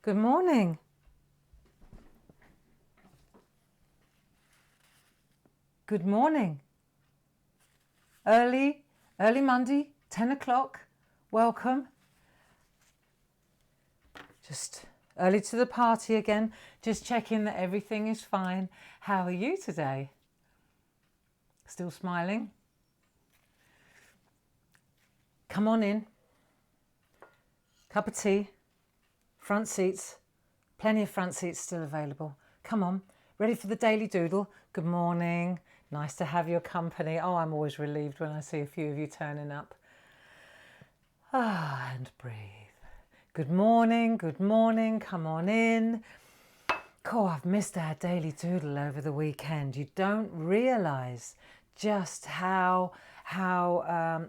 Good morning. Good morning. Early Monday, 10 o'clock. Welcome. Just early to the party again. Just checking that everything is fine. How are you today? Still smiling? Come on in. Cup of tea. Front seats. Plenty of front seats still available. Come on. Ready for the daily doodle? Good morning. Nice to have your company. Oh, I'm always relieved when I see a few of you turning up. And breathe. Good morning. Good morning. Come on in. Cool, I've missed our daily doodle over the weekend. You don't realise just how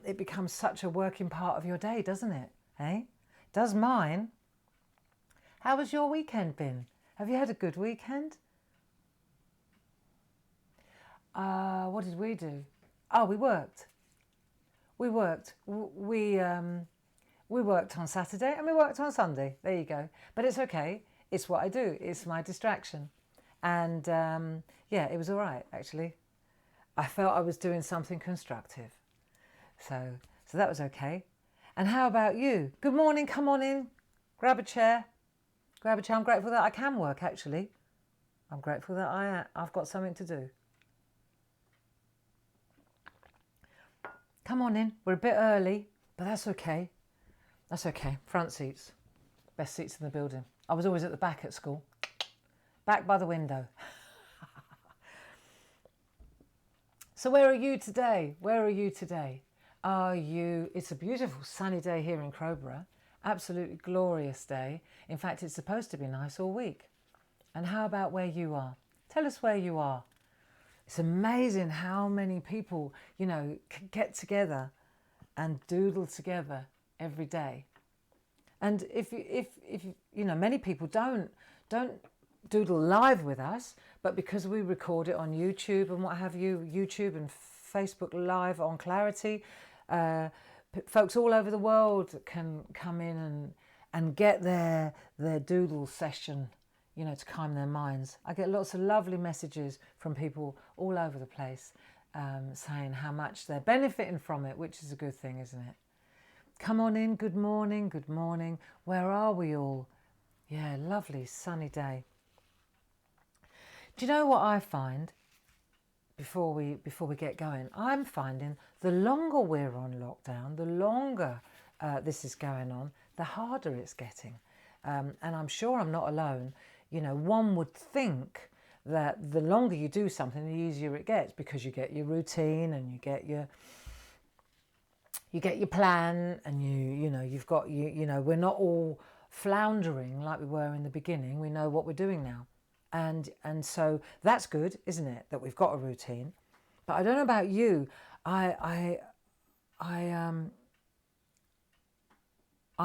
it becomes such a working part of your day, doesn't it? Eh? Does mine. How has your weekend been? Have you had a good weekend? What did we do? Oh, we worked. We worked on Saturday and we worked on Sunday. There you go. But it's okay. It's what I do. It's my distraction. And yeah, it was all right, actually. I felt I was doing something constructive. So that was okay. And how about you? Good morning. Come on in. Grab a chair. Grab a chair. I'm grateful that I can work, actually. I'm grateful that I've got something to do. Come on in. We're a bit early, but that's okay. That's okay. Front seats. Best seats in the building. I was always at the back at school. Back by the window. So where are you today? Where are you today? It's a beautiful sunny day here in Crowborough. Absolutely glorious day. In fact, it's supposed to be nice all week. And how about where you are? Tell us where you are. It's amazing how many people, can get together and doodle together every day. And if many people don't doodle live with us, but because we record it on YouTube and what have you, YouTube and Facebook Live on Clarity, folks all over the world can come in and get their doodle session, to calm their minds. I get lots of lovely messages from people all over the place saying how much they're benefiting from it, which is a good thing, isn't it? Come on in. Good morning. Good morning. Where are we all? Yeah, lovely sunny day. Do you know what I find before we get going? I'm finding the longer we're on lockdown, the longer this is going on, the harder it's getting. And I'm sure I'm not alone. One would think that the longer you do something, the easier it gets, because you get your routine and you get your plan, and you've got we're not all floundering like we were in the beginning. We know what we're doing now, and so that's good, isn't it, that we've got a routine. But I don't know about you, I'm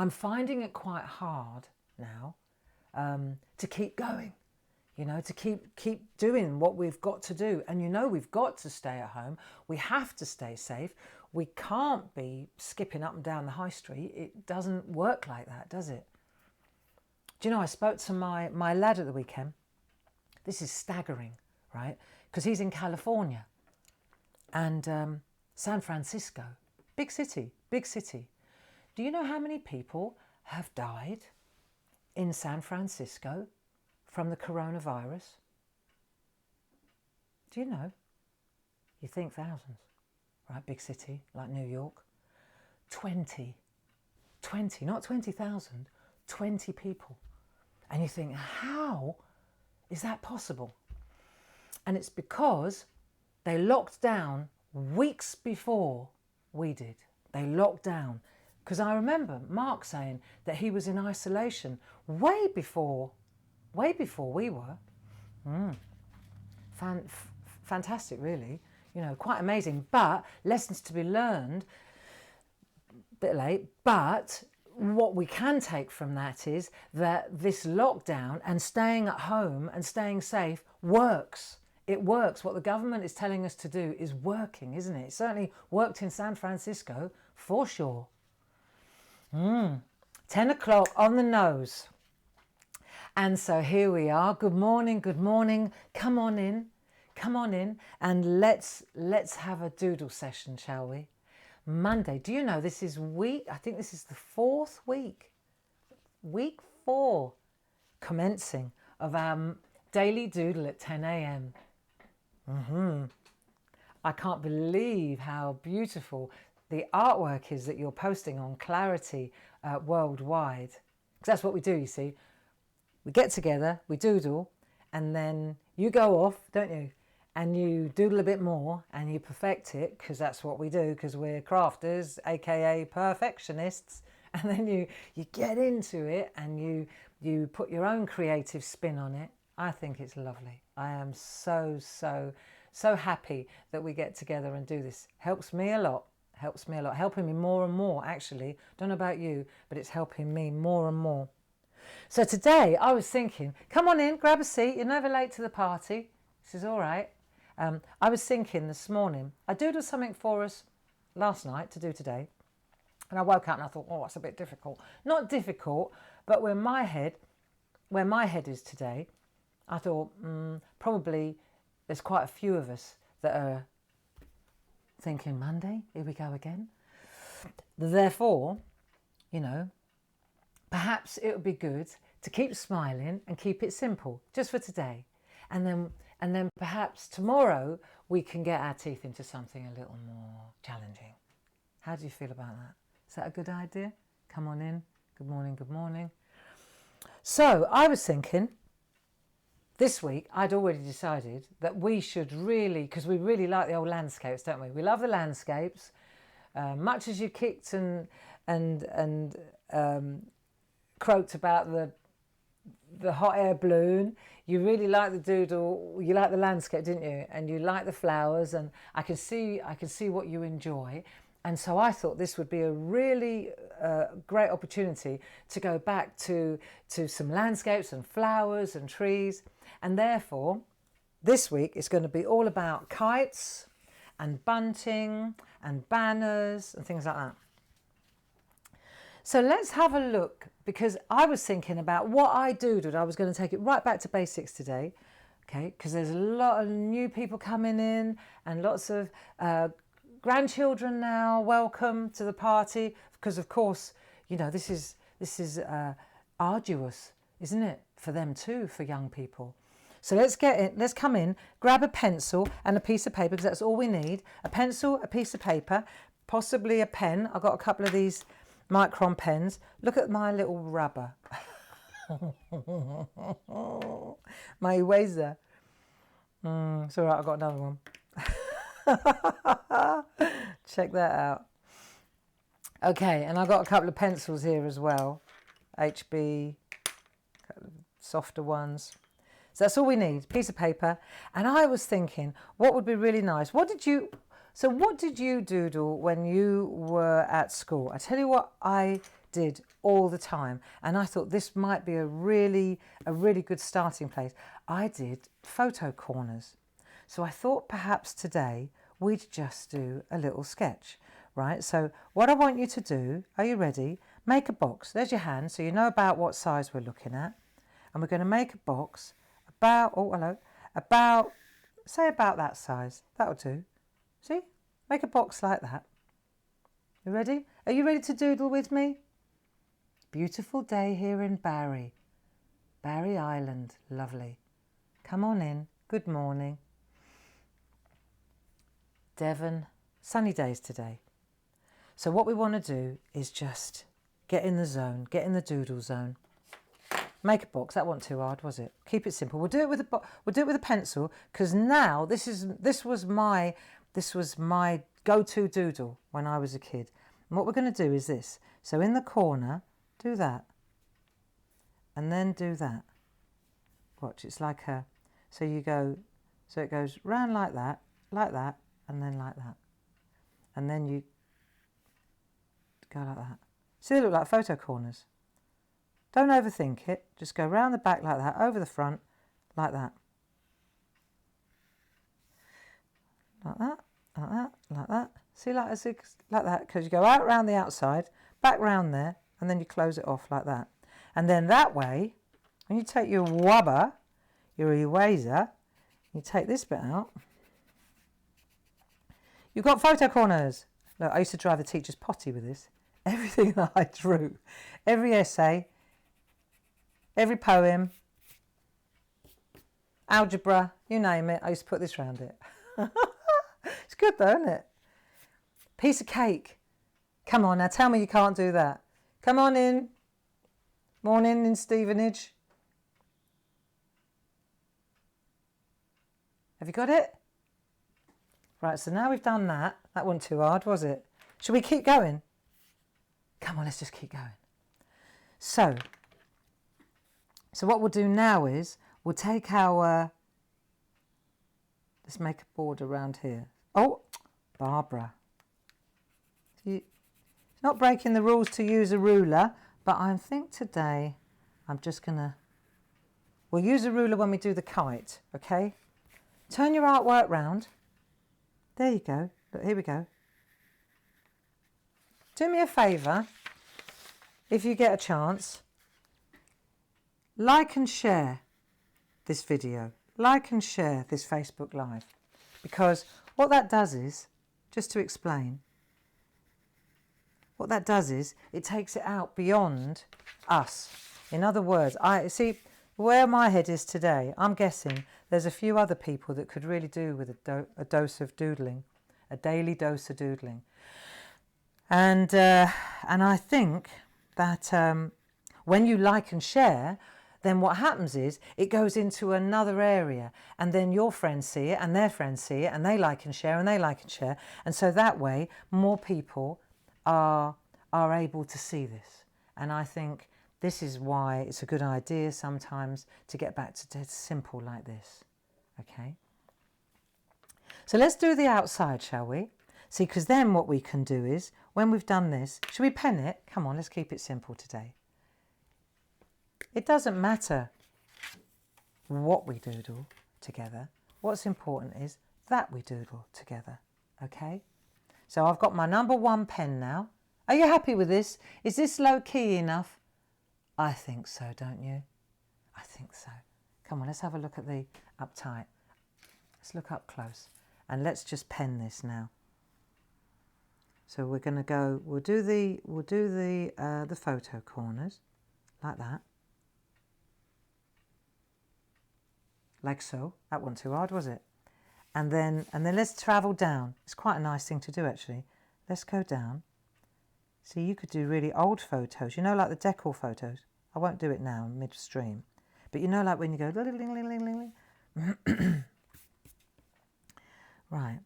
finding it quite hard now to keep going, to keep doing what we've got to do. And we've got to stay at home. We have to stay safe. We can't be skipping up and down the high street. It doesn't work like that, does it? Do you know, I spoke to my lad at the weekend. This is staggering, right? Because he's in California and San Francisco, big city. Do you know how many people have died in San Francisco from the coronavirus? Do you know? You think thousands, right? Big city like New York. 20, not 20,000, 20 people. And you think, how is that possible? And it's because they locked down weeks before we did. They locked down. Because I remember Mark saying that he was in isolation way before we were. Fantastic, really. Quite amazing. But lessons to be learned, a bit late, but what we can take from that is that this lockdown and staying at home and staying safe works. It works. What the government is telling us to do is working, isn't it? It certainly worked in San Francisco, for sure. 10 o'clock on the nose. And so here we are. Good morning, good morning. Come on in, and let's have a doodle session, shall we? Monday. Do you know this is I think this is the 4th week. Week 4 commencing of our daily doodle at 10 a.m. I can't believe how beautiful the artwork is that you're posting on Clarity worldwide. Because that's what we do, you see. We get together, we doodle, and then you go off, don't you? And you doodle a bit more and you perfect it, because that's what we do, because we're crafters, aka perfectionists. And then you get into it and you put your own creative spin on it. I think it's lovely. I am so happy that we get together and do this. Helps me a lot. Helping me more and more, actually. Don't know about you, but it's helping me more and more. So today I was thinking, come on in, grab a seat. You're never late to the party. This is all right. I was thinking this morning, I doodled something for us last night to do today. And I woke up and I thought, oh, that's a bit difficult. Not difficult, but where my head is today, I thought probably there's quite a few of us that are thinking, Monday, here we go again. Therefore, perhaps it would be good to keep smiling and keep it simple, just for today. And then perhaps tomorrow we can get our teeth into something a little more challenging. How do you feel about that? Is that a good idea? Come on in. Good morning, good morning. So I was thinking, this week I'd already decided that we should really, because we really like the old landscapes, don't we? We love the landscapes. Much as you kicked and croaked about the hot air balloon, you really like the doodle. You like the landscape, didn't you? And you like the flowers, and I can see what you enjoy. And so I thought this would be a really great opportunity to go back to some landscapes and flowers and trees. And therefore, this week it's going to be all about kites and bunting and banners and things like that. So let's have a look, because I was thinking about what I doodled. I was going to take it right back to basics today, okay? Because there's a lot of new people coming in and lots of grandchildren now. Welcome to the party, because of course, this is arduous, isn't it, for them too, for young people. So let's come in, grab a pencil and a piece of paper, because that's all we need. A pencil, a piece of paper, possibly a pen. I've got a couple of these Micron pens. Look at my little rubber. My eraser. It's all right, I've got another one. Check that out. Okay, and I've got a couple of pencils here as well. HB, softer ones. So that's all we need, piece of paper. And I was thinking, what would be really nice? What did you doodle when you were at school? I tell you what I did all the time, and I thought this might be a really good starting place. I did photo corners. So I thought perhaps today we'd just do a little sketch, right? So what I want you to do, are you ready? Make a box. There's your hand, so you know about what size we're looking at. And we're going to make a box say about that size. That'll do. See? Make a box like that. You ready? Are you ready to doodle with me? Beautiful day here in Barry Island. Lovely. Come on in. Good morning. Devon, sunny days today. So what we want to do is just get in the zone, get in the doodle zone. Make a box. That wasn't too hard, was it? Keep it simple. We'll do it with a pencil, because now this was my go-to doodle when I was a kid. And what we're going to do is this. So in the corner, do that, and then do that. Watch. It's like so it goes round like that, and then like that, and then you go like that. See, they look like photo corners. Don't overthink it. Just go round the back like that, over the front, like that. Like that, like that, like that. See, like that, because you go out round the outside, back round there, and then you close it off like that. And then that way, when you take your wubber, your eraser, you take this bit out, you've got photo corners. Look, I used to drive the teacher's potty with this. Everything that I drew, every essay, every poem, algebra, you name it, I used to put this around it. It's good though, isn't it? Piece of cake. Come on, now tell me you can't do that. Come on in. Morning in Stevenage. Have you got it? Right, so now we've done that. That wasn't too hard, was it? Should we keep going? Come on, let's just keep going. So what we'll do now is we'll take our... let's make a border around here. Oh, Barbara. It's not breaking the rules to use a ruler, but I think today I'm just going to... we'll use a ruler when we do the kite, okay? Turn your artwork round. There you go. Look, here we go. Do me a favour, if you get a chance, like and share this video. Like and share this Facebook Live. Because what that does is, just to explain, what that does is it takes it out beyond us. In other words, I see where my head is today. I'm guessing there's a few other people that could really do with a dose of doodling, a daily dose of doodling. And I think that when you like and share, then what happens is it goes into another area, and then your friends see it and their friends see it and they like and share and they like and share. And so that way more people are able to see this. And I think this is why it's a good idea sometimes to get back to simple like this. Okay? So let's do the outside, shall we? See, because then what we can do is, when we've done this, should we pen it? Come on, let's keep it simple today. It doesn't matter what we doodle together. What's important is that we doodle together. Okay? So I've got my number 1 pen now. Are you happy with this? Is this low key enough? I think so, don't you? I think so. Come on, let's have a look at the uptight. Let's look up close. And let's just pen this now. So we're going to go, we'll do the photo corners like that. Like so. That wasn't too hard, was it? And then let's travel down. It's quite a nice thing to do, actually. Let's go down. See, you could do really old photos. You know, like the decor photos. I won't do it now, midstream. But you know, like when you go... Right.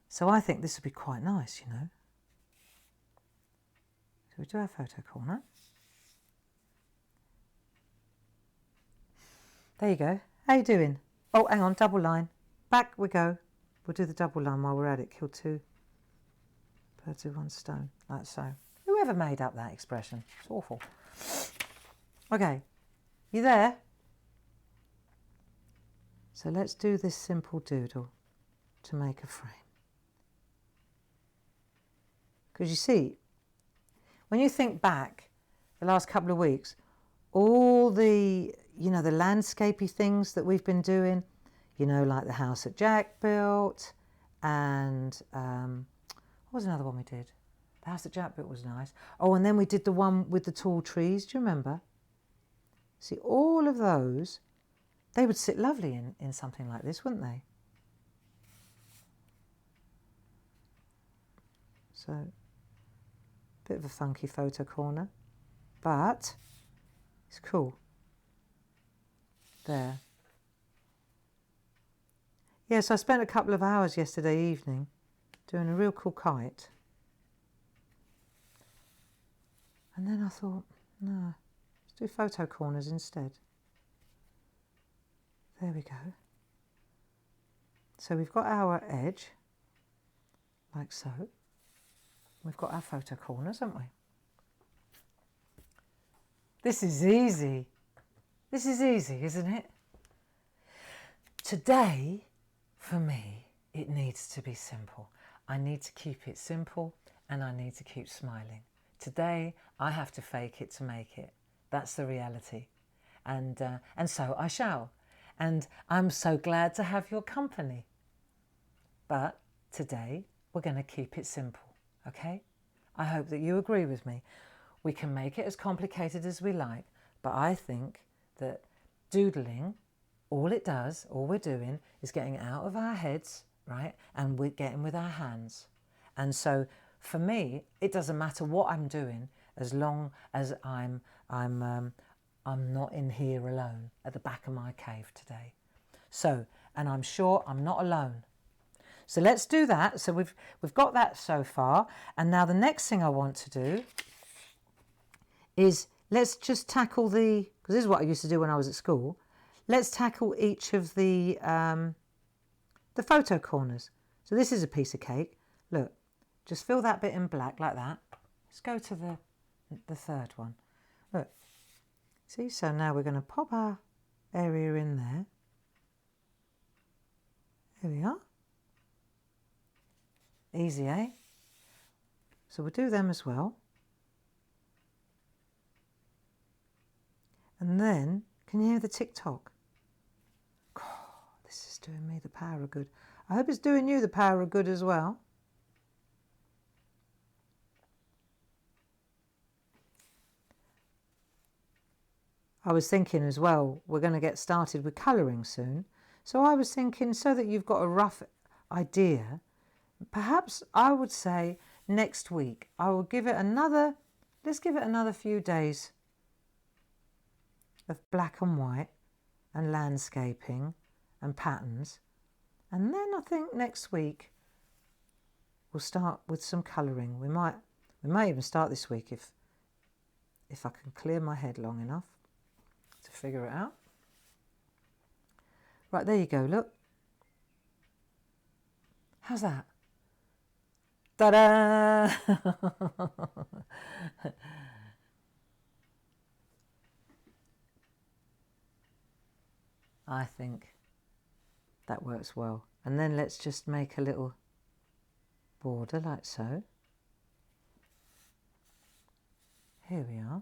So I think this would be quite nice, you know. So we do our photo corner. There you go. How you doing? Oh, hang on, double line. Back we go. We'll do the double line while we're at it. Kill 2 birds with 1 stone, like so. Whoever made up that expression? It's awful. Okay, you there? So let's do this simple doodle to make a frame. Because you see, when you think back the last couple of weeks, all the, you know, the landscapey things that we've been doing, you know, like the house that Jack built, and what was another one we did? The house that Jack built was nice. Oh, and then we did the one with the tall trees. Do you remember? See, all of those, they would sit lovely in something like this, wouldn't they? So, bit of a funky photo corner, but it's cool. There. Yes, I spent a couple of hours yesterday evening doing a real cool kite. And then I thought, no, let's do photo corners instead. There we go. So we've got our edge, like so. We've got our photo corners, haven't we? This is easy. This is easy, isn't it? Today, for me, it needs to be simple. I need to keep it simple and I need to keep smiling. Today, I have to fake it to make it. That's the reality. and so I shall. And I'm so glad to have your company. But today we're going to keep it simple, okay? I hope that you agree with me. We can make it as complicated as we like, but I think that doodling, all we're doing is getting out of our heads, right? And we're getting with our hands. And so for me, it doesn't matter what I'm doing as long as I'm not in here alone at the back of my cave today. So, and I'm sure I'm not alone. So let's do that. So we've got that so far. And now the next thing I want to do is let's just tackle because this is what I used to do when I was at school. Let's tackle each of the photo corners. So this is a piece of cake. Look, just fill that bit in black like that. Let's go to the third one. Look, see, so now we're going to pop our area in there. There we are. Easy, eh? So we'll do them as well. And then, can you hear the tick-tock? God, this is doing me the power of good. I hope it's doing you the power of good as well. I was thinking as well, we're going to get started with colouring soon. So I was thinking, so that you've got a rough idea, perhaps I would say next week I will give it let's give it another few days of black and white and landscaping and patterns. And then I think next week we'll start with some colouring. We might even start this week if I can clear my head long enough to figure it out. Right, there you go, look. How's that? Ta-da! I think that works well. And then let's just make a little border like so. Here we are.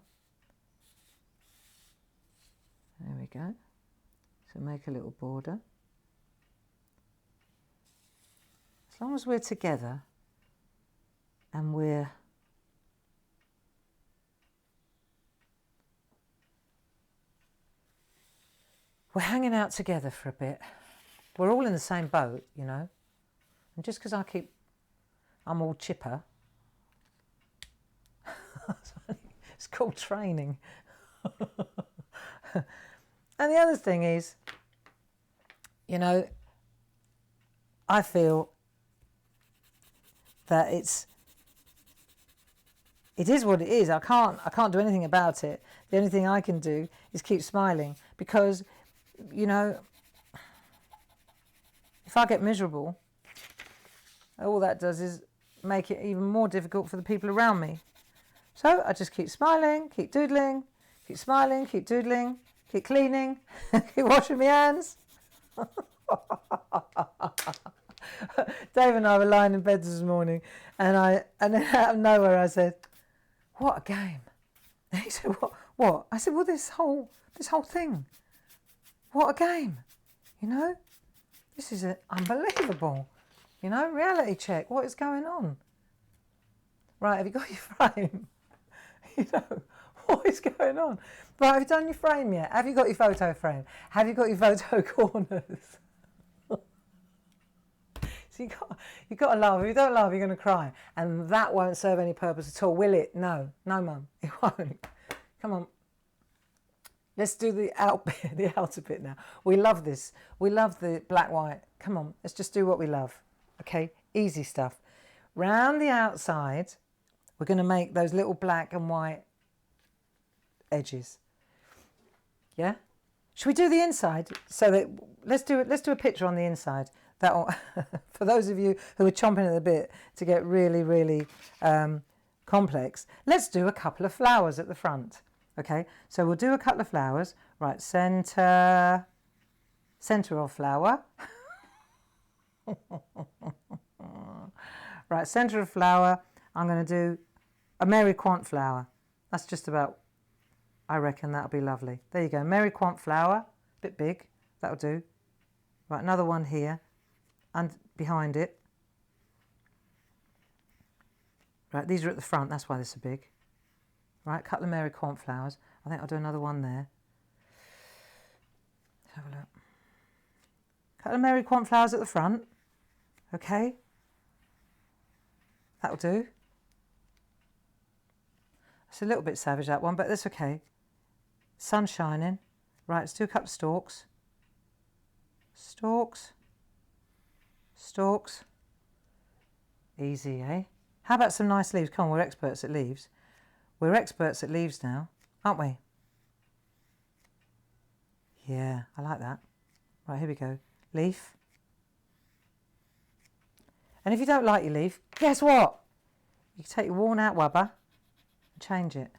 There we go. So make a little border. As long as we're together and we're hanging out together for a bit. We're all in the same boat, you know. And just because I'm all chipper. It's called training. And the other thing is, you know, I feel that it is what it is. I can't do anything about it. The only thing I can do is keep smiling, because, you know, if I get miserable, all that does is make it even more difficult for the people around me. So I just keep smiling, keep doodling, keep smiling, keep doodling, keep cleaning, keep washing my hands. Dave and I were lying in bed this morning, and then out of nowhere I said, "What a game!" And he said, "What?" I said, "Well, this whole thing. What a game! You know, this is unbelievable. You know, reality check. What is going on? Right? Have you got your frame? You know, what is going on? Right? Have you done your frame yet? Have you got your photo frame? Have you got your photo corners?" So you got to laugh. If you don't laugh, you're going to cry, and that won't serve any purpose at all, will it? No, Mum, it won't. Come on, let's do the outer bit now. We love this. We love the black white. Come on, let's just do what we love. Okay, easy stuff. Round the outside, we're going to make those little black and white edges. Yeah. Should we do the inside? So that let's do a picture on the inside. That'll, for those of you who are chomping at the bit to get really, really complex, let's do a couple of flowers at the front. Okay, so we'll do a couple of flowers. Right, center of flower. Right, center of flower. I'm going to do a Mary Quant flower. That's just about I reckon that'll be lovely. There you go. Mary Quant flower, bit big, that'll do. Right, another one here and behind it. Right, these are at the front, that's why they're so big. Right, a couple of Mary Quant flowers. I think I'll do another one there. Let's have a look. Couple of Mary Quant flowers at the front. Okay. That'll do. It's a little bit savage, that one, but that's okay. Sun shining. Right, let's do a couple of stalks. Stalks. Stalks. Easy, eh? How about some nice leaves? Come on, we're experts at leaves. We're experts at leaves now, aren't we? Yeah, I like that. Right, here we go. Leaf. And if you don't like your leaf, guess what? You can take your worn out rubber and change it.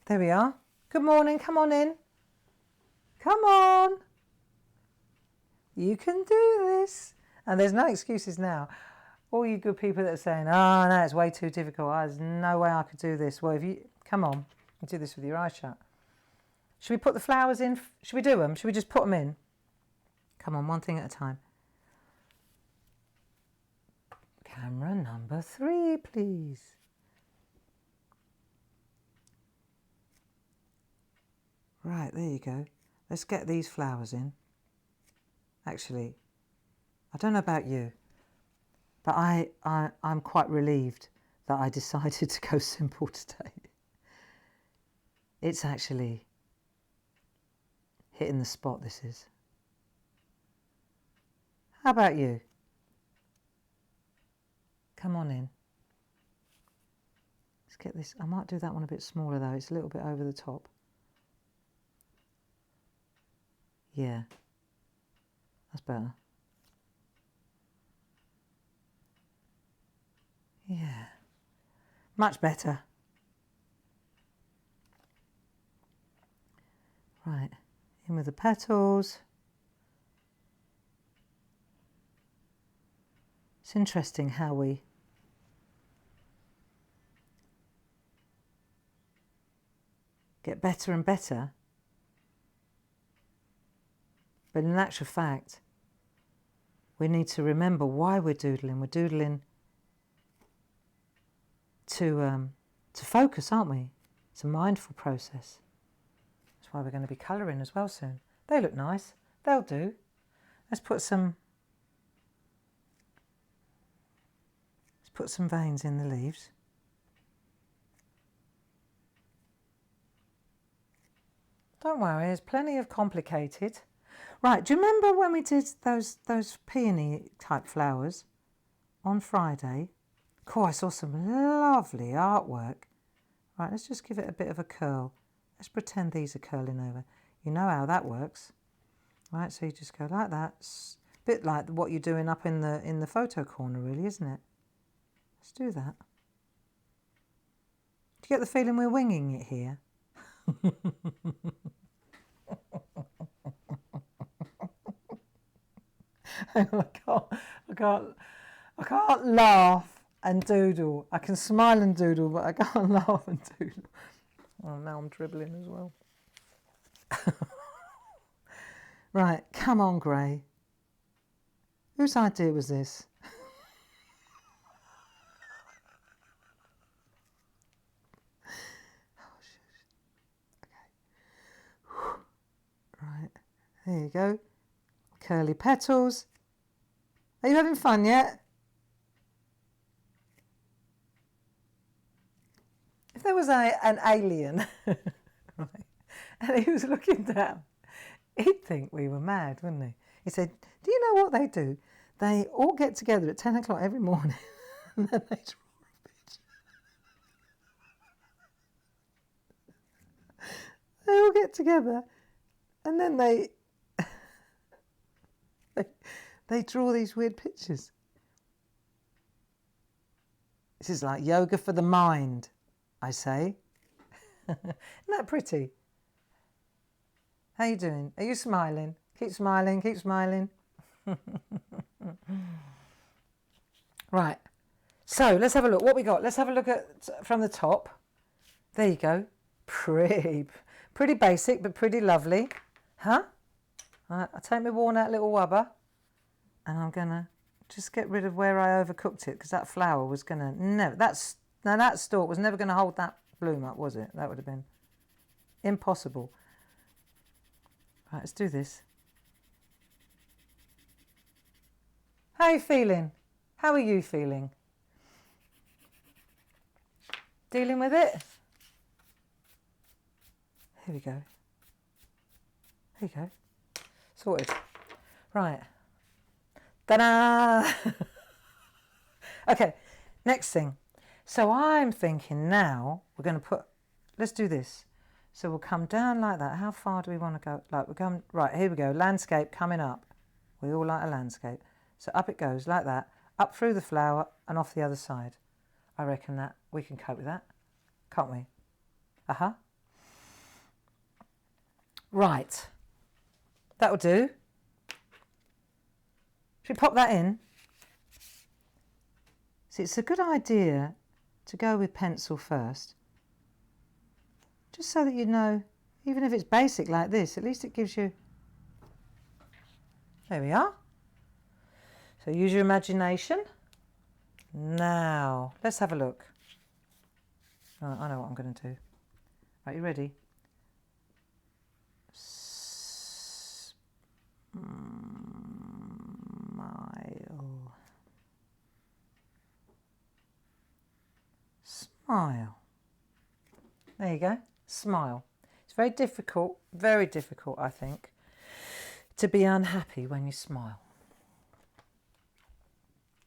There we are. Good morning, come on in. Come on. You can do this. And there's no excuses now. All you good people that are saying, oh no, it's way too difficult. There's no way I could do this. Well, if you, come on, you do this with your eyes shut. Should we put the flowers in? Should we do them? Should we just put them in? Come on, one thing at a time. Camera number 3, please. Right, there you go. Let's get these flowers in. Actually, I don't know about you, but I'm quite relieved that I decided to go simple today. It's actually hitting the spot, this is. How about you? Come on in. Let's get this. I might do that one a bit smaller though. It's a little bit over the top. Yeah, that's better. Yeah, much better. Right, in with the petals. It's interesting how we get better and better, but in actual fact, we need to remember why we're doodling. We're doodling to focus, aren't we? It's a mindful process. That's why we're going to be colouring as well soon. They look nice. They'll do. Let's put some veins in the leaves. Don't worry, there's plenty of complicated. Right, do you remember when we did those peony type flowers on Friday? Cool, I saw some lovely artwork. Right, let's just give it a bit of a curl. Let's pretend these are curling over. You know how that works. Right, so you just go like that. It's a bit like what you're doing up in the photo corner, really, isn't it? Let's do that. Do you get the feeling we're winging it here? I can't laugh and doodle. I can smile and doodle, but I can't laugh and doodle. Oh, now I'm dribbling as well. Right, come on, Gray. Whose idea was this? Right, there you go. Curly petals. Are you having fun yet? If there was an alien, right, and he was looking down, he'd think we were mad, wouldn't he? He said, do you know what they do? They all get together at 10 o'clock every morning and then they draw a picture. They all get together and then they draw these weird pictures. This is like yoga for the mind, I say. Isn't that pretty? How you doing? Are you smiling? Keep smiling, keep smiling. Right, So let's have a look. What we got? Let's have a look at from the top. There you go. Pretty basic, but pretty lovely. Huh? Right, I'll take my worn out little wubber and I'm going to just get rid of where I overcooked it because that flower was going to never, that stalk was never going to hold that bloom up, was it? That would have been impossible. Right, let's do this. How are you feeling? How are you feeling? Dealing with it? Here we go. Here you go. Sorted. Right. Ta-da! Okay, next thing. So I'm thinking now we're going to put, let's do this. So we'll come down like that. How far do we want to go? Like we're going, right, here we go. Landscape coming up. We all like a landscape. So up it goes like that, up through the flower and off the other side. I reckon that we can cope with that, can't we? Uh-huh. Right. That'll do. Should we pop that in? See, it's a good idea to go with pencil first. Just so that you know, even if it's basic like this, at least it gives you... There we are. So use your imagination. Now, let's have a look. Oh, I know what I'm going to do. Right, you ready? Smile. Smile. There you go. Smile. It's very difficult, I think, to be unhappy when you smile.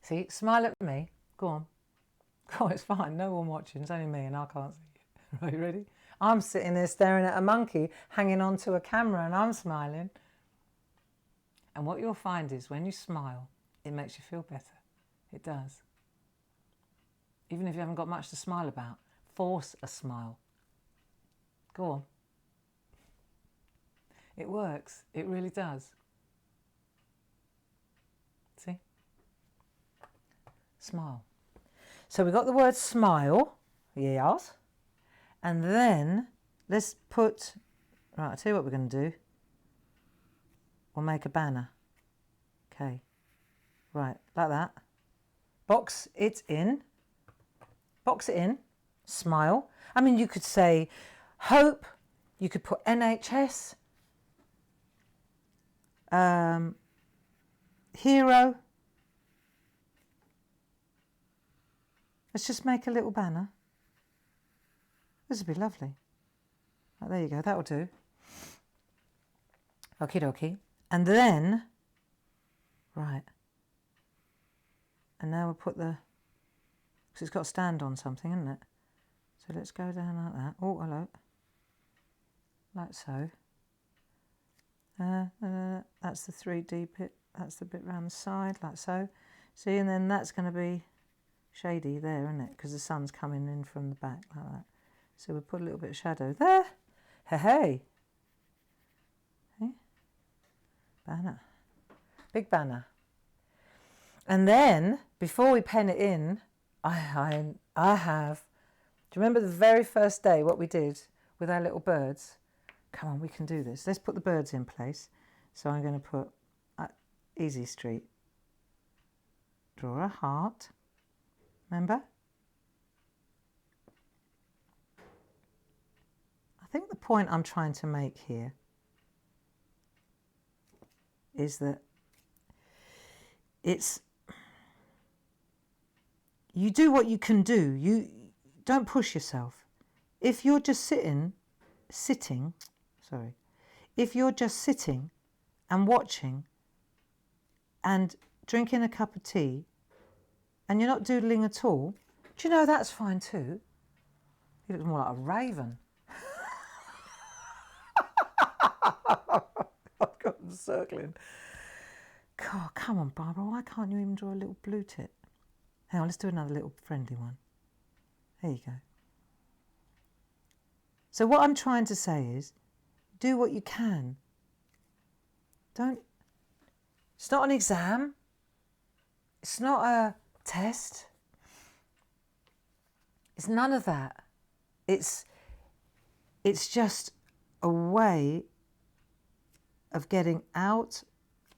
See, smile at me. Go on. Oh, it's fine. No one watching. It's only me and I can't see you. Right, you ready? I'm sitting there staring at a monkey hanging onto a camera and I'm smiling. And what you'll find is when you smile, it makes you feel better. It does. Even if you haven't got much to smile about, force a smile. Go on. It works. It really does. See? Smile. So we've got the word smile, yes, and then let's put, right, I'll tell you what we're going to do. We'll make a banner. Okay, right, like that. Box it in, smile. I mean, you could say hope, you could put NHS, hero. Let's just make a little banner. This would be lovely. Right, there you go, that'll do. Okie dokie. And then, right. And now we'll put the, because it's got to stand on something, isn't it? So let's go down like that. Oh, hello. Like so. That's the 3D bit. That's the bit round the side, like so. See, and then that's going to be shady there, isn't it? Because the sun's coming in from the back like that. So we'll put a little bit of shadow there. Hey, hey. Hey. Banner. Big banner. And then, before we pen it in, I have... Do you remember the very first day, what we did with our little birds? Come on, we can do this. Let's put the birds in place. So I'm going to put Easy Street. Draw a heart. Remember? I think the point I'm trying to make here is that it's, you do what you can do. You don't push yourself. If you're just if you're just sitting and watching and drinking a cup of tea and you're not doodling at all, do you know that's fine too? He looks more like a raven. I've got them circling. God, come on, Barbara, why can't you even draw a little blue tit? Hang on, let's do another little friendly one. There you go. So what I'm trying to say is, do what you can. It's not an exam. It's not a test. It's none of that. It's just a way of getting out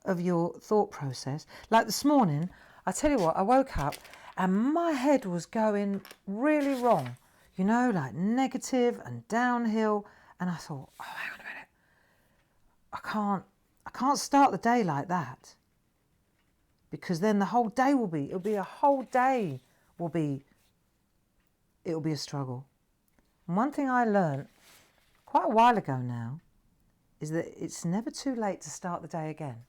of your thought process. Like this morning, I tell you what, I woke up and my head was going really wrong, you know, like negative and downhill. And I thought, oh, hang on a minute. I can't start the day like that, because then the whole day it'll be a struggle. And one thing I learned quite a while ago now is that it's never too late to start the day again.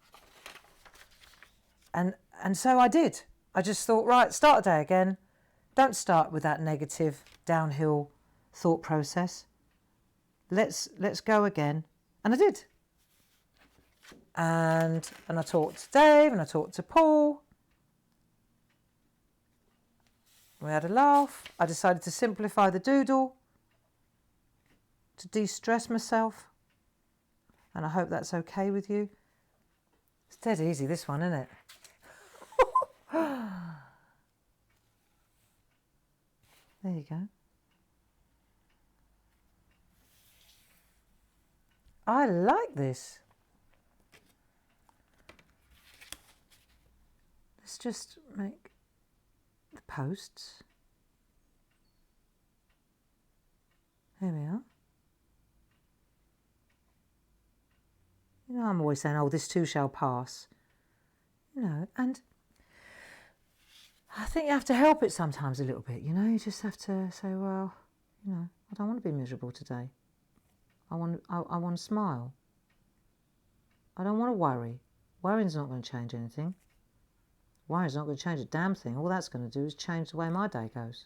And so I did. I just thought, right, start the day again. Don't start with that negative downhill thought process. Let's go again. And I did. And I talked to Dave and I talked to Paul. We had a laugh. I decided to simplify the doodle to de-stress myself. And I hope that's okay with you. It's dead easy, this one, isn't it? There you go. I like this. Let's just make the posts. There we are. You know, I'm always saying, oh, this too shall pass. You know, and I think you have to help it sometimes a little bit, you know. You just have to say, well, you know, I don't want to be miserable today. I want to smile. I don't want to worry. Worrying's not going to change anything. Worrying's not going to change a damn thing. All that's going to do is change the way my day goes.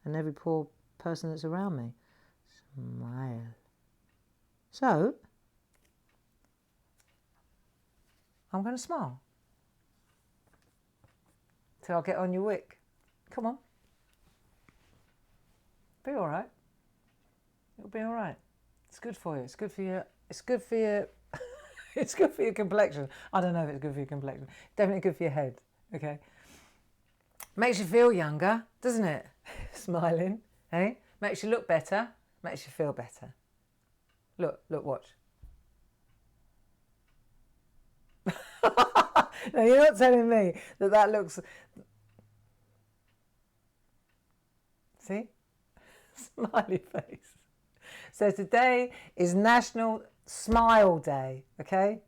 And every poor person that's around me. Smile. So, I'm going to smile. Till I get on your wick. Come on. Be all right. It'll be all right. It's good for you. It's good for you. It's good for your. It's good for your complexion. I don't know if it's good for your complexion. Definitely good for your head. Okay. Makes you feel younger, doesn't it? Smiling, eh? Makes you look better. Makes you feel better. Look, watch. No, you're not telling me that looks. See? Smiley face. So today is National Smile Day, okay?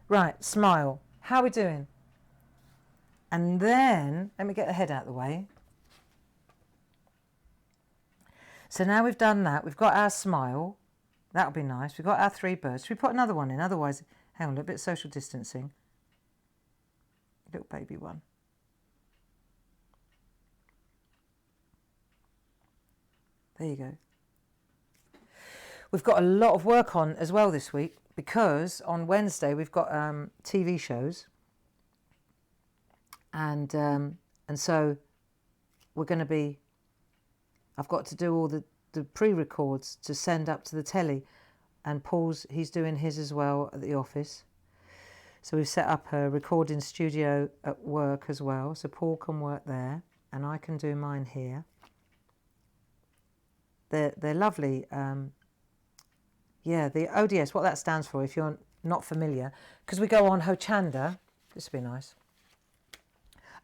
Right, smile. How are we doing? And then, let me get the head out of the way. So now we've done that, we've got our smile. That'll be nice. We've got our 3 birds. Should we put another one in? Otherwise, hang on, a bit of social distancing. Little baby one. There you go. We've got a lot of work on as well this week, because on Wednesday we've got TV shows, and so we're going to be. I've got to do all the pre-records to send up to the telly, and he's doing his as well at the office. So we've set up a recording studio at work as well, so Paul can work there and I can do mine here. They're lovely. Yeah, the ODS, what that stands for, if you're not familiar, because we go on Hochanda, this would be nice.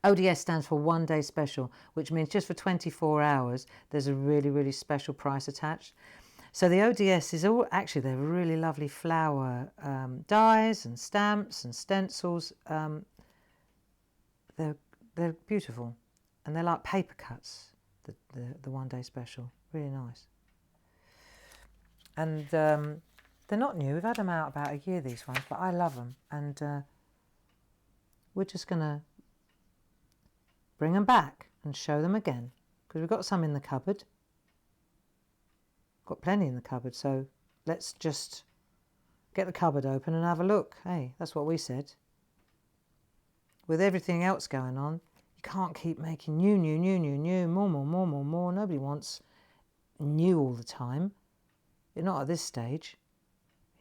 ODS stands for One Day Special, which means just for 24 hours, there's a really, really special price attached. So the ODS is all, actually they're really lovely flower dies and stamps and stencils. They're beautiful, and they're like paper cuts, the One Day Special, really nice. And they're not new. We've had them out about a year, these ones, but I love them. And we're just going to bring them back and show them again, because we've got some in the cupboard. Got plenty in the cupboard, so let's just get the cupboard open and have a look. Hey, that's what we said. With everything else going on, you can't keep making new, more. Nobody wants new all the time. You're not at this stage,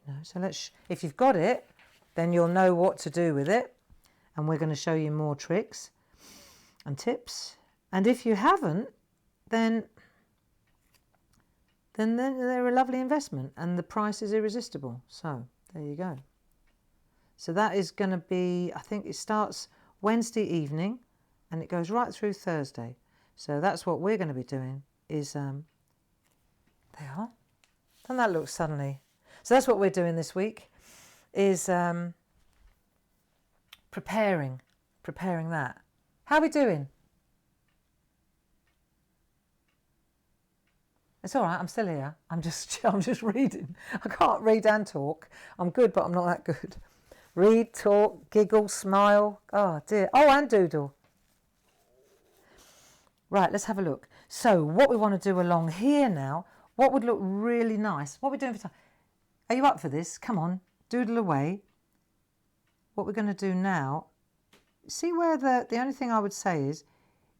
you know. So if you've got it, then you'll know what to do with it. And we're going to show you more tricks. and tips. And if you haven't, then they're a lovely investment and the price is irresistible. So there you go. So that is going to be, I think it starts Wednesday evening and it goes right through Thursday. So that's what we're going to be doing is, they are. Doesn't that look suddenly? So that's what we're doing this week is preparing that. How are we doing? It's all right, I'm still here. I'm just reading. I can't read and talk. I'm good, but I'm not that good. Read, talk, giggle, smile. Oh dear. Oh, and doodle. Right, let's have a look. So what we want to do along here now, what would look really nice? What are we doing for time? Are you up for this? Come on, doodle away. What we're going to do now, see where the only thing I would say is,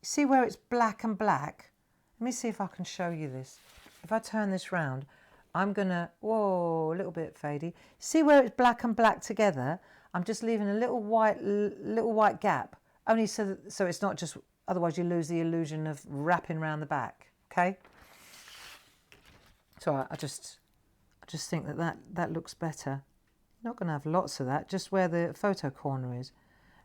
see where it's black and black? Let me see if I can show you this. If I turn this round, I'm going to, whoa, a little bit fadey. See where it's black and black together? I'm just leaving a little white gap, only so it's not just, otherwise you lose the illusion of wrapping around the back, okay? So I just think that looks better. You're not going to have lots of that, just where the photo corner is.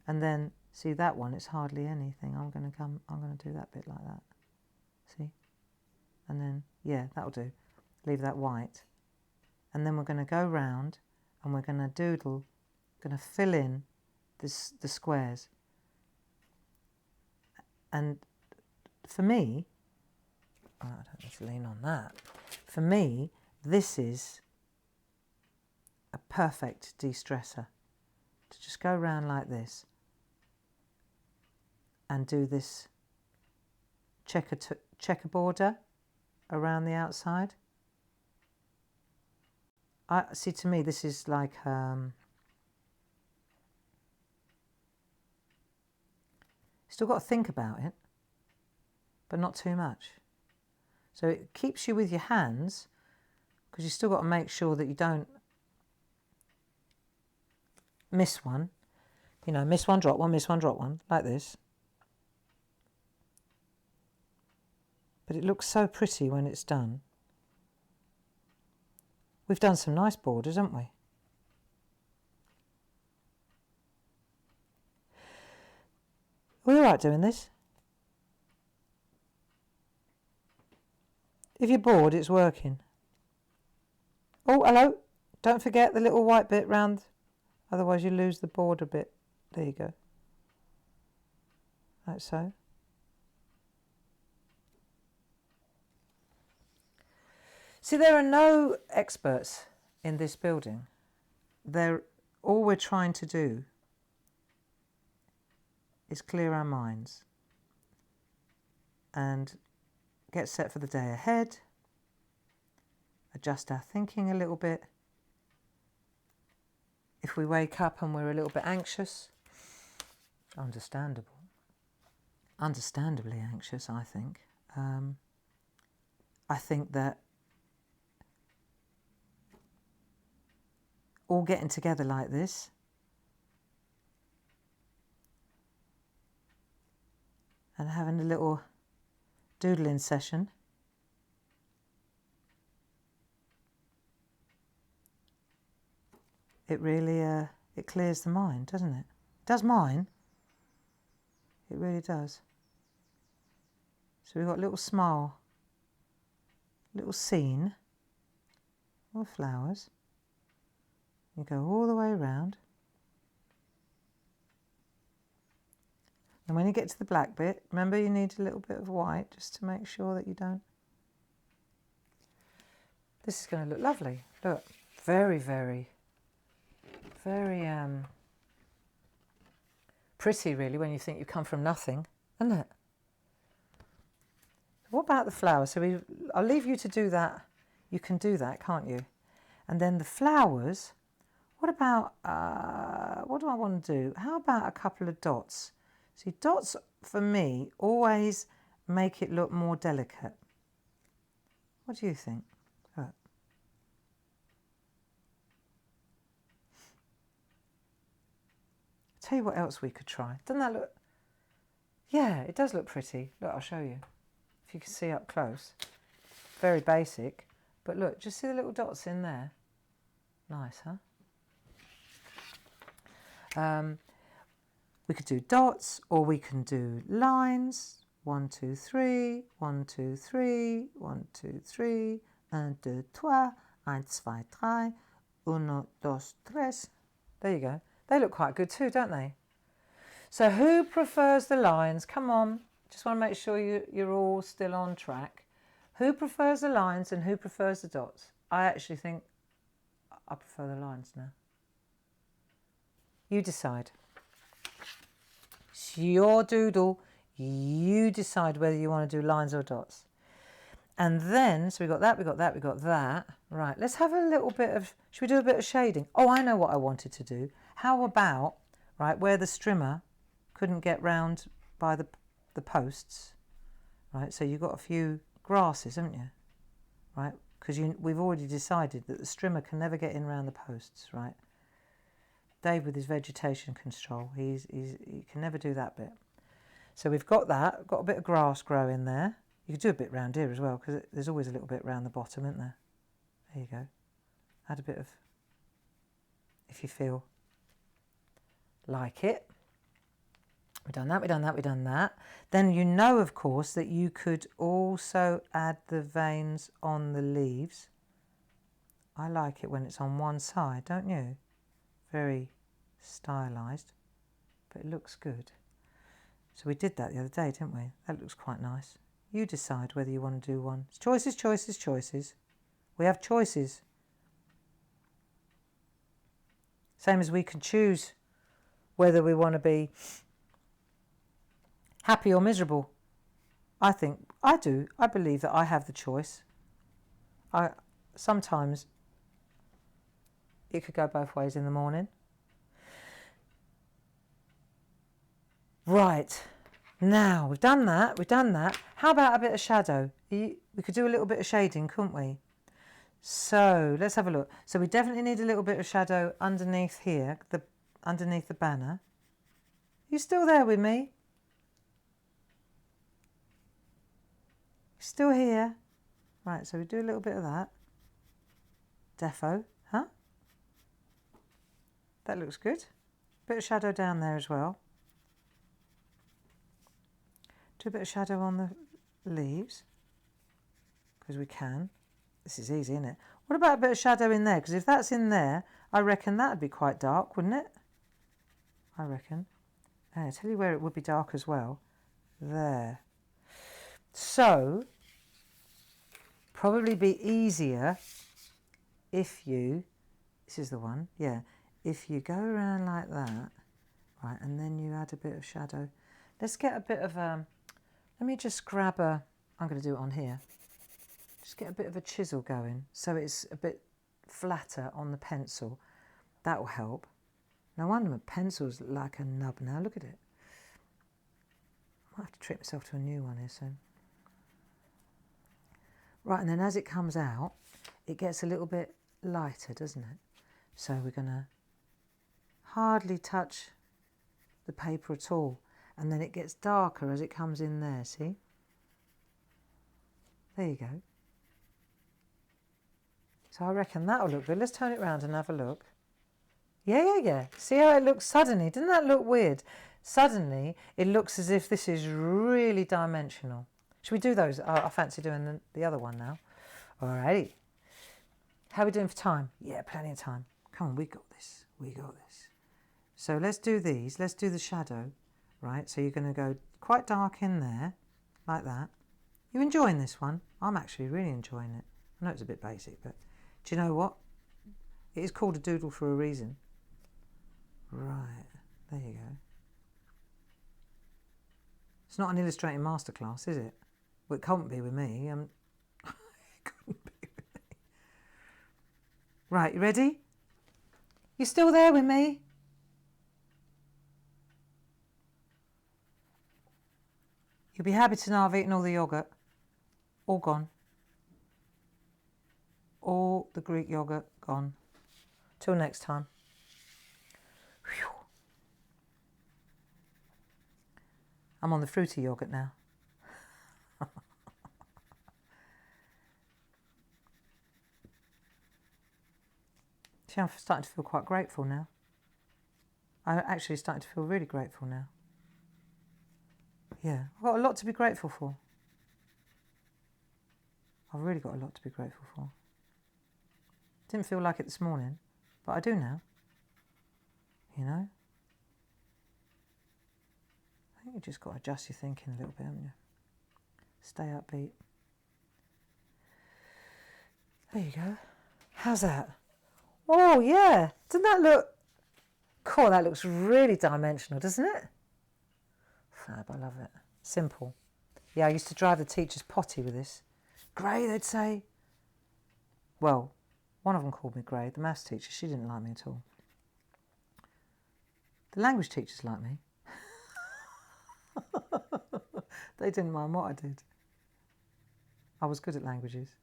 And then, see that one, it's hardly anything. I'm going to do that bit like that. See? And then, yeah, that'll do. Leave that white. And then we're going to go round and we're going to doodle, going to fill in the squares. And for me, oh, I don't need to lean on that. For me, this is a perfect de-stressor. To just go around like this and do this checker border around the outside. See, to me, this is like still got to think about it, but not too much. So it keeps you with your hands, because you still got to make sure that you don't miss one. You know, miss one, drop one, miss one, drop one, like this. But it looks so pretty when it's done. We've done some nice borders, haven't we? Are we all right doing this? If you're bored, it's working. Oh, hello. Don't forget the little white bit round, otherwise you lose the border bit. There you go. Like so. See, there are no experts in this building. All we're trying to do is clear our minds and get set for the day ahead, adjust our thinking a little bit. If we wake up and we're a little bit anxious, understandably anxious, I think. I think that all getting together like this and having a little doodling session it really it clears the mind, doesn't it? It does mine. It really does. So we've got a little smile, little scene, all flowers. You go all the way around. And when you get to the black bit, remember you need a little bit of white just to make sure that you don't. This is going to look lovely. Look, very, very, very pretty really when you think you come from nothing, isn't it? What about the flowers? So I'll leave you to do that. You can do that, can't you? And then the flowers, what about, what do I want to do? How about a couple of dots? See, dots for me always make it look more delicate. What do you think? Look. Tell you what else we could try. Doesn't that look? Yeah, it does look pretty. Look, I'll show you. If you can see up close. Very basic. But look, just see the little dots in there? Nice, huh? We could do dots, or we can do lines. 1, 2, 3, 1, 2, 3, 1, 2, 3, 1, 2, 3, 1, 2, 3, 1, 2, 3. There you go. They look quite good too, don't they? So who prefers the lines? Come on, just want to make sure you're all still on track. Who prefers the lines and who prefers the dots? I actually think I prefer the lines now. You decide. It's your doodle. You decide whether you want to do lines or dots. And then, so we got that, we got that, we got that. Right, let's have a little bit of, should we do a bit of shading? Oh, I know what I wanted to do. How about, right, where the strimmer couldn't get round by the posts, right? So you've got a few grasses, haven't you? Right, because we've already decided that the strimmer can never get in round the posts, right? Dave with his vegetation control, he can never do that bit. So we've got that, got a bit of grass growing there. You could do a bit round here as well, because there's always a little bit round the bottom, isn't there? There you go. Add a bit of, if you feel like it. We've done that, we've done that, we've done that. Then you know, of course, that you could also add the veins on the leaves. I like it when it's on one side, don't you? Very stylised, but it looks good. So we did that the other day, didn't we? That looks quite nice. You decide whether you want to do one. It's choices, choices, choices. We have choices. Same as we can choose whether we want to be happy or miserable. I think I do. I believe that I have the choice. Sometimes it could go both ways in the morning. Right, now we've done that, How about a bit of shadow? We could do a little bit of shading, couldn't we? So let's have a look. So we definitely need a little bit of shadow underneath here, underneath the banner. You still there with me? Still here? Right, so we do a little bit of that. Defo, huh? That looks good. Bit of shadow down there as well. Do a bit of shadow on the leaves, because we can. This is easy, isn't it? What about a bit of shadow in there? Because if that's in there, I reckon that would be quite dark, wouldn't it? I reckon. And I'll tell you where it would be dark as well. There. So, probably be easier if you, this is the one, yeah, if you go around like that, right, and then you add a bit of shadow. Let's get a bit of, let me just grab a, I'm going to do it on here. Just get a bit of a chisel going so it's a bit flatter on the pencil. That will help. No wonder my pencil's like a nub now. Look at it. I might have to treat myself to a new one here soon. Right, and then as it comes out, it gets a little bit lighter, doesn't it? So we're going to hardly touch the paper at all. And then it gets darker as it comes in there, see? There you go. So I reckon that'll look good. Let's turn it round and have a look. Yeah. See how it looks suddenly? Doesn't that look weird? Suddenly, it looks as if this is really dimensional. Should we do those? I fancy doing the other one now. Alrighty. How are we doing for time? Yeah, plenty of time. Come on, we got this. We got this. So let's do these. Let's do the shadow, right? So you're going to go quite dark in there, like that. You enjoying this one? I'm actually really enjoying it. I know it's a bit basic, but do you know what? It is called a doodle for a reason. Right, there you go. It's not an illustrating masterclass, is it? Well, it can't be with me. It couldn't be with me. Right, you ready? You still there with me? You'll be happy to know I've eaten all the yoghurt. All gone. All the Greek yoghurt gone. Till next time. Whew. I'm on the fruity yoghurt now. See, I'm starting to feel quite grateful now. I'm actually starting to feel really grateful now. Yeah, I've got a lot to be grateful for. I've really got a lot to be grateful for. Didn't feel like it this morning, but I do now. You know? I think you just got to adjust your thinking a little bit, haven't you? Stay upbeat. There you go. How's that? Oh, yeah. Doesn't that look... Cool, that looks really dimensional, doesn't it? Fab, I love it. Simple. Yeah, I used to drive the teachers potty with this. Grey, they'd say. Well, one of them called me Grey, the maths teacher. She didn't like me at all. The language teachers liked me. They didn't mind what I did. I was good at languages.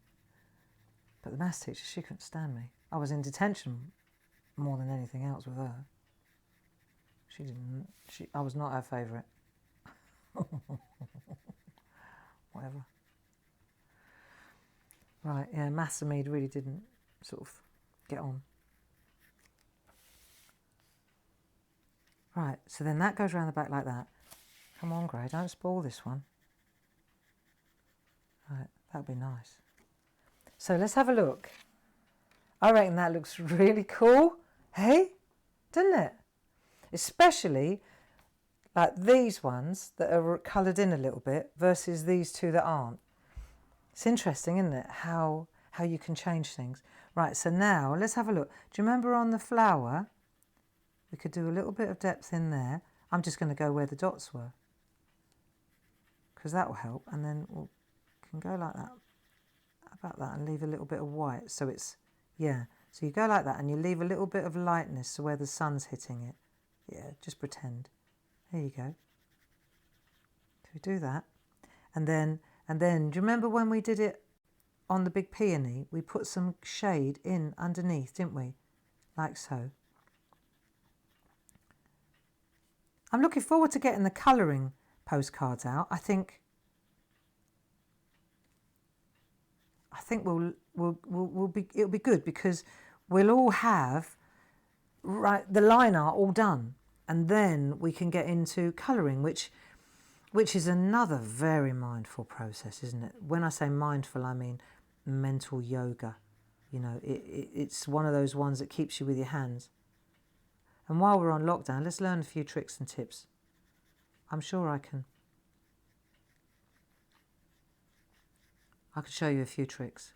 But the maths teacher, she couldn't stand me. I was in detention more than anything else with her. I was not her favourite. Whatever. Right, yeah, maths and me really didn't sort of get on. Right, so then that goes around the back like that. Come on, Gray, don't spoil this one. Right, that'd be nice. So let's have a look. I reckon that looks really cool, hey? Doesn't it? Especially like these ones that are coloured in a little bit versus these two that aren't. It's interesting, isn't it, how you can change things. Right, so now let's have a look. Do you remember on the flower, we could do a little bit of depth in there. I'm just going to go where the dots were, because that will help. And then we can go like that, about that, and leave a little bit of white. So it's, yeah, so you go like that and you leave a little bit of lightness so where the sun's hitting it. Yeah, just pretend. There you go. So we do that. And then, do you remember when we did it on the big peony? We put some shade in underneath, didn't we? Like so. I'm looking forward to getting the colouring postcards out. I think it'll be good, because we'll all have the line art all done, and then we can get into colouring, which is another very mindful process, isn't it? When I say mindful, I mean mental yoga. You know, it's one of those ones that keeps you with your hands. And while we're on lockdown, let's learn a few tricks and tips. I'm sure I can show you a few tricks.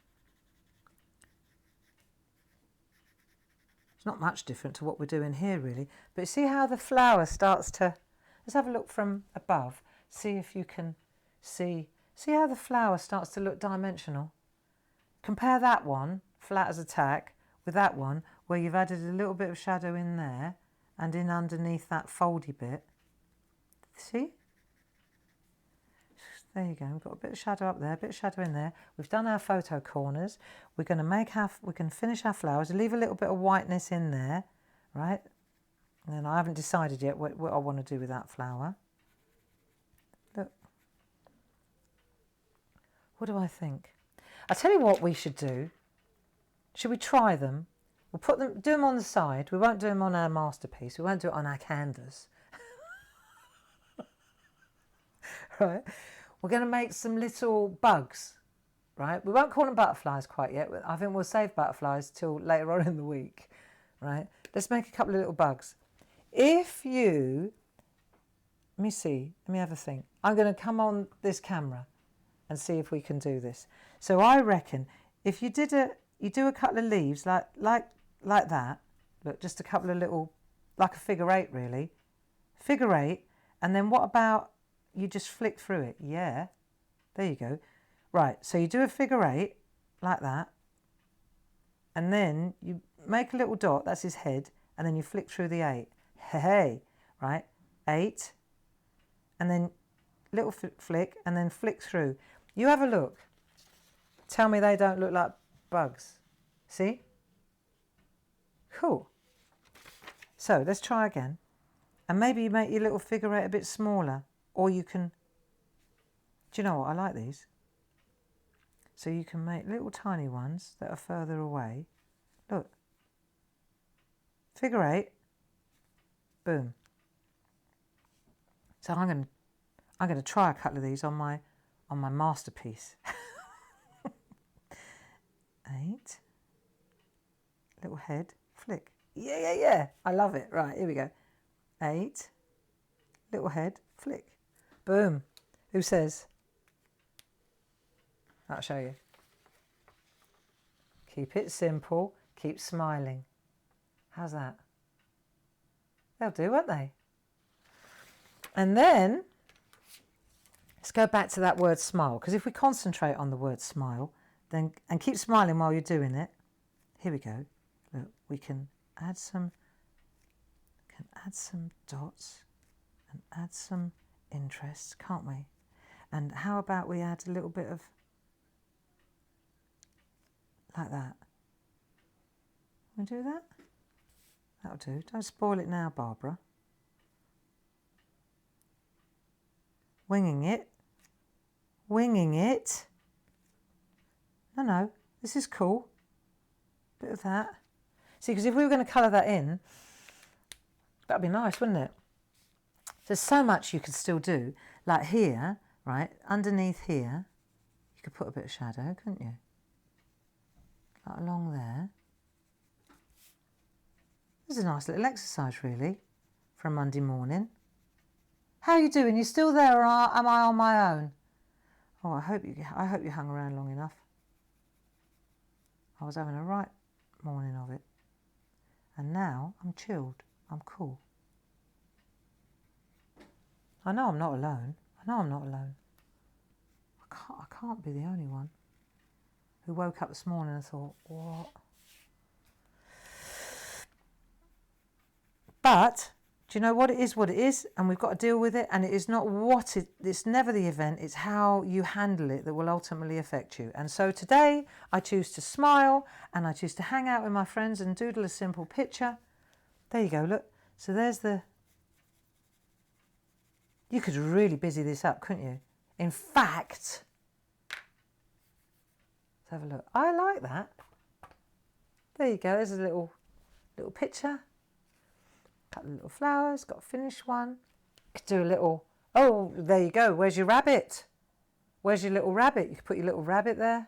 It's not much different to what we're doing here, really. But see how the flower starts to... Let's have a look from above. See if you can see how the flower starts to look dimensional. Compare that one, flat as a tack, with that one, where you've added a little bit of shadow in there and in underneath that foldy bit. See? There you go. We've got a bit of shadow up there, a bit of shadow in there. We've done our photo corners. We're going to we can finish our flowers. Leave a little bit of whiteness in there, right? And then I haven't decided yet what I want to do with that flower. Look. What do I think? I'll tell you what we should do. Should we try them? We'll do them on the side. We won't do them on our masterpiece. We won't do it on our canvas. Right? We're going to make some little bugs, right? We won't call them butterflies quite yet. I think we'll save butterflies till later on in the week, right? Let's make a couple of little bugs. If you, let me see, let me have a think. I'm going to come on this camera and see if we can do this. So I reckon if you do a couple of leaves like that, look, just a couple of little, like a figure eight really, figure eight, and then what about you just flick through it? Yeah, there you go. Right, so you do a figure eight like that, and then you make a little dot, that's his head, and then you flick through the eight. Hey, right, 8, and then little flick, and then flick through. You have a look. Tell me they don't look like bugs. See? Cool. So let's try again. And maybe you make your little figure eight a bit smaller. Or you can, do you know what, I like these. So you can make little tiny ones that are further away. Look, figure 8, boom. So I'm going to try a couple of these on my masterpiece. 8, little head, flick. Yeah. I love it. Right, here we go. 8, little head, flick. Boom. Who says? I'll show you. Keep it simple. Keep smiling. How's that? They'll do, won't they? And then, let's go back to that word smile. Because if we concentrate on the word smile, then and keep smiling while you're doing it. Here we go. Look, we can add some dots and add some interest, can't we? And how about we add a little bit of, like that. We do that? That'll do. Don't spoil it now, Barbara. Winging it. Winging it. No, this is cool. Bit of that. See, because if we were going to colour that in, that'd be nice, wouldn't it? There's so much you could still do. Like here, right, underneath here, you could put a bit of shadow, couldn't you? Like along there. This is a nice little exercise, really, for a Monday morning. How are you doing? You still there, or am I on my own? Oh, I hope you hung around long enough. I was having a right morning of it. And now I'm chilled. I'm cool. I know I'm not alone. I can't be the only one who woke up this morning and thought, what? But do you know what it is, and we've got to deal with it, and it is not it's never the event, it's how you handle it that will ultimately affect you. And so today I choose to smile, and I choose to hang out with my friends and doodle a simple picture. There you go, look. So there's you could really busy this up, couldn't you? In fact, let's have a look. I like that. There you go, there's a little picture. Couple of little flowers, got a finished one. Could do a little, oh, there you go. Where's your rabbit? Where's your little rabbit? You could put your little rabbit there.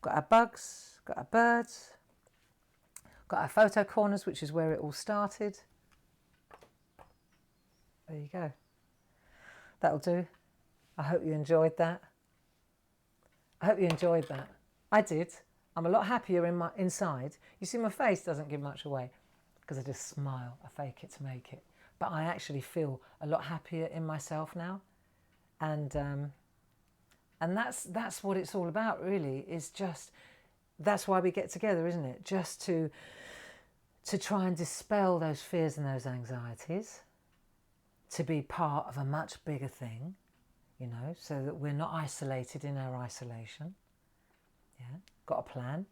Got our bugs, got our birds. Got our photo corners, which is where it all started. There you go. That'll do. I hope you enjoyed that. I did. I'm a lot happier inside. You see, my face doesn't give much away, because I just smile, I fake it to make it. But I actually feel a lot happier in myself now. And that's what it's all about, really, is just, that's why we get together, isn't it? Just to try and dispel those fears and those anxieties, to be part of a much bigger thing, you know, so that we're not isolated in our isolation. Yeah, got a plan.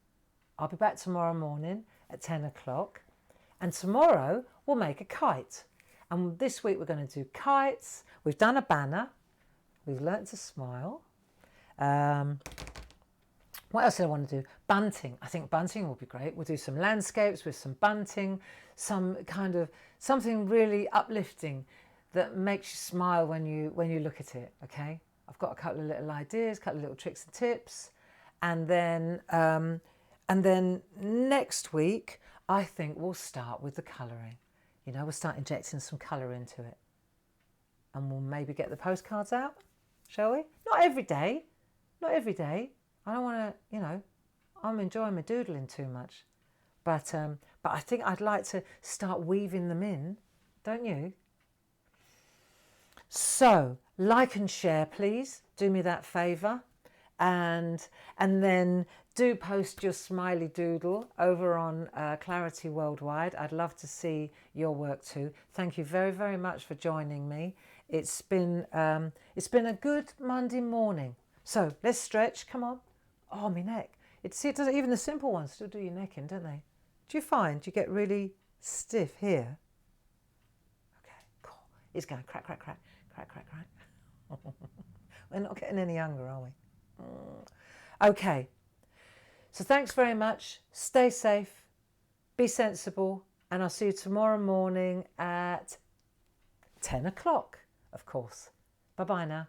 I'll be back tomorrow morning at 10 o'clock. And tomorrow we'll make a kite. And this week we're going to do kites. We've done a banner. We've learnt to smile. What else did I want to do? Bunting. I think bunting will be great. We'll do some landscapes with some bunting, some kind of something really uplifting that makes you smile when you look at it. Okay. I've got a couple of little ideas, a couple of little tricks and tips, and then next week I think we'll start with the colouring. You know, we'll start injecting some colour into it. And we'll maybe get the postcards out, shall we? Not every day. I don't want to, you know, I'm enjoying my doodling too much. But I think I'd like to start weaving them in, don't you? So, like and share, please. Do me that favour. And then do post your smiley doodle over on Clarity Worldwide. I'd love to see your work too. Thank you very, very much for joining me. It's been a good Monday morning. So let's stretch. Come on. Oh, my neck. It does, even the simple ones still do your neck in, don't they? Do you find you get really stiff here? Okay, cool. It's going crack, crack, crack, Crack, crack, crack. We're not getting any younger, are we? Okay. So thanks very much. Stay safe. Be sensible. And I'll see you tomorrow morning at 10 o'clock, of course. Bye-bye now.